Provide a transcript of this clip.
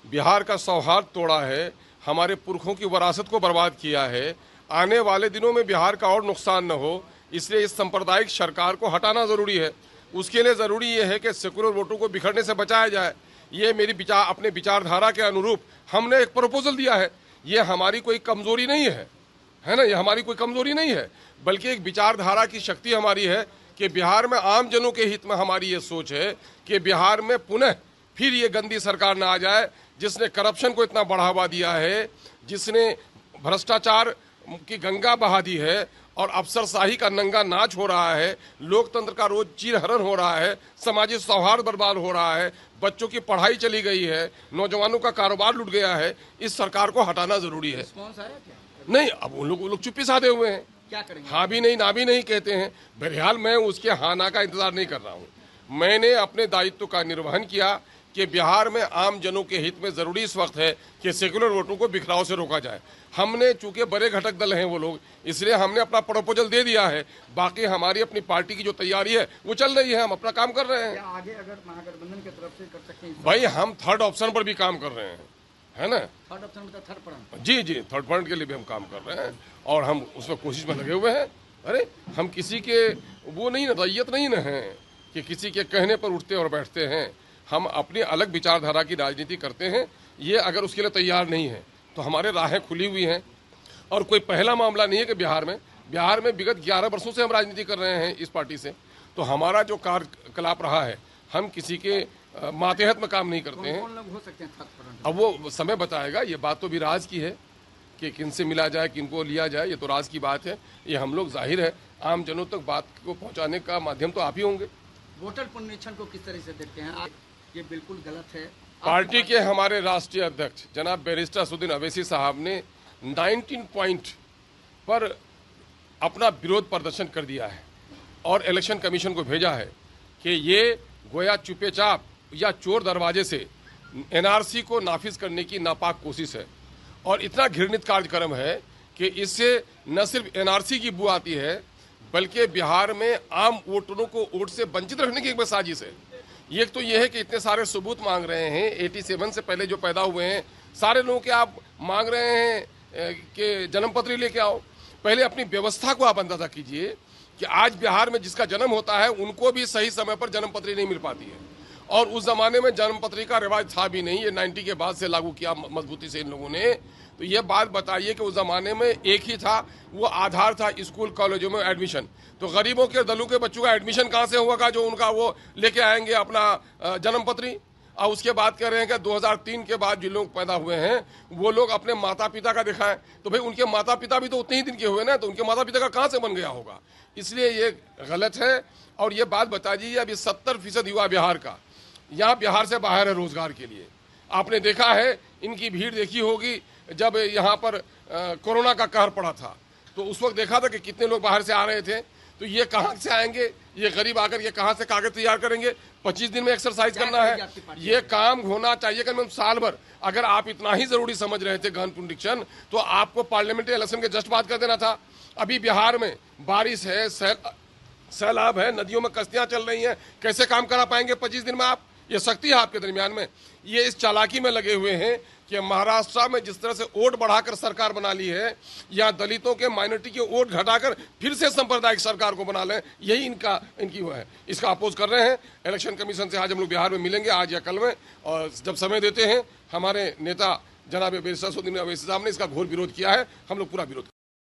बिहार का सौहार्द तोड़ा है, हमारे पुरखों की विरासत को बर्बाद किया है। आने वाले दिनों में बिहार का और नुकसान न हो, इसलिए इस सांप्रदायिक सरकार को हटाना ज़रूरी है। उसके लिए ज़रूरी ये है कि सेकुलर वोटों को बिखरने से बचाया जाए। ये मेरी अपने विचारधारा के अनुरूप हमने एक प्रपोजल दिया है। ये हमारी कोई कमज़ोरी नहीं है ना, ये हमारी कोई कमज़ोरी नहीं है, बल्कि एक विचारधारा की शक्ति हमारी है कि बिहार में आम जनों के हित में हमारी ये सोच है कि बिहार में पुनः फिर ये गंदी सरकार ना आ जाए, जिसने करप्शन को इतना बढ़ावा दिया है, जिसने भ्रष्टाचार की गंगा बहा दी है और अफसरशाही का नंगा नाच हो रहा है, लोकतंत्र का रोज चीरहरण हो रहा है, सामाजिक सौहार्द बर्बाद हो रहा है, बच्चों की पढ़ाई चली गई है, नौजवानों का कारोबार लुट गया है। इस सरकार को हटाना जरूरी है। नहीं, अब वो लोग चुप्पी साधे हुए हैं, क्या करेंगे? हाँ भी नहीं ना भी नहीं कहते हैं। बहरहाल मैं उसके हाँ ना का इंतजार नहीं कर रहा हूँ। मैंने अपने दायित्व का निर्वहन किया कि बिहार में आम जनों के हित में जरूरी इस वक्त है कि सेकुलर वोटों को बिखराव से रोका जाए। हमने चूंकि बड़े घटक दल हैं वो लोग, इसलिए हमने अपना प्रपोजल दे दिया है। बाकी हमारी अपनी पार्टी की जो तैयारी है वो चल रही है, हम अपना काम कर रहे हैं। आगे अगर महागठबंधन की तरफ से कर सकते हैं भाई, हम थर्ड ऑप्शन पर भी काम कर रहे हैं, है ना। थर्ड ऑप्शन मतलब थर्ड फ्रंट। जी, थर्ड फ्रंट के लिए भी हम काम कर रहे हैं और हम उसमें कोशिश में लगे हुए हैं। अरे हम किसी के वो नहीं ना, रैयत नहीं ना है कि किसी के कहने पर उठते और बैठते हैं। हम अपनी अलग विचारधारा की राजनीति करते हैं। ये अगर उसके लिए तैयार नहीं है तो हमारे राहें खुली हुई हैं। और कोई पहला मामला नहीं है कि बिहार में विगत 11 वर्षों से हम राजनीति कर रहे हैं इस पार्टी से। तो हमारा जो कार्यकलाप रहा है, हम किसी के मातहत में काम नहीं करते हैं। कौन लोग हो सकते हैं थर्ड फ्रंट? अब वो समय बताएगा। ये बात तो भी राज की है कि किनसे मिला जाए, किनको लिया जाए, ये तो राज की बात है। ये हम लोग जाहिर है आम जनों तक बात को पहुंचाने का माध्यम तो आप ही होंगे। वोटर पुनरीक्षण को किस तरह से देखते हैं आप? ये बिल्कुल गलत है। पार्टी के हमारे राष्ट्रीय अध्यक्ष जनाब बैरिस्टर असदुद्दीन अवैसी साहब ने 19 पॉइंट पर अपना विरोध प्रदर्शन कर दिया है और इलेक्शन कमीशन को भेजा है कि ये गोया चुपेचाप या चोर दरवाजे से एनआरसी को नाफिज करने की नापाक कोशिश है। और इतना घृणित कार्यक्रम है कि इससे न सिर्फ एनआरसी की बू आती है, बल्कि बिहार में आम वोटरों को वोट से वंचित रखने की एक साजिश है। ये तो ये है कि इतने सारे सबूत मांग रहे हैं, 87 से पहले जो पैदा हुए हैं सारे लोगों के आप मांग रहे हैं कि जन्म पत्री लेके आओ। पहले अपनी व्यवस्था को आप अंदाजा कीजिए कि आज बिहार में जिसका जन्म होता है उनको भी सही समय पर जन्म पत्री नहीं मिल पाती है। और उस जमाने में जन्म पत्री का रिवाज था भी नहीं, ये 90 के बाद से लागू किया मजबूती से इन लोगों ने। तो ये बात बताइए कि उस जमाने में एक ही था, वो आधार था स्कूल कॉलेजों में एडमिशन। तो गरीबों के दलों के बच्चों का एडमिशन कहाँ से होगा जो उनका वो लेके आएंगे अपना जन्म पत्री। और उसके बाद कह रहे हैं कि 2003 के बाद जो लोग पैदा हुए हैं वो लोग अपने माता पिता का दिखाएं। तो भाई उनके माता पिता भी तो उतने ही दिन के हुए ना, तो उनके माता पिता का कहाँ से बन गया होगा। इसलिए ये गलत है। और ये बात बता दीजिए, अभी 70% युवा बिहार का यहाँ बिहार से बाहर है रोजगार के लिए। आपने देखा है, इनकी भीड़ देखी होगी जब यहाँ पर कोरोना का कहर पड़ा था, तो उस वक्त देखा था कि कितने लोग बाहर से आ रहे थे। तो ये कहाँ से आएंगे, ये गरीब आकर ये कहाँ से कागज तैयार करेंगे? 25 दिन में एक्सरसाइज करना है, ये काम होना चाहिए कम से कम साल भर। अगर आप इतना ही जरूरी समझ रहे थे गहन पुनरीक्षण, तो आपको पार्लियामेंट्री इलेक्शन के जस्ट बाद कर देना था। अभी बिहार में बारिश है, सैलाब है, नदियों में कश्तियां चल रही हैं, कैसे काम करा पाएंगे 25 दिन में आप? ये शक्ति है आपके दरमियान में। ये इस चालाकी में लगे हुए हैं कि महाराष्ट्र में जिस तरह से वोट बढ़ाकर सरकार बना ली है, या दलितों के माइनॉरिटी के वोट घटाकर फिर से सांप्रदायिक सरकार को बना लें, यही इनकी वो है। इसका अपोज कर रहे हैं। इलेक्शन कमीशन से आज हम लोग बिहार में मिलेंगे, आज या कल में, और जब समय देते हैं। हमारे नेता जनाब बैरिस्टर असदुद्दीन अवैसी साहब ने इसका घोर विरोध किया है, हम लोग पूरा विरोध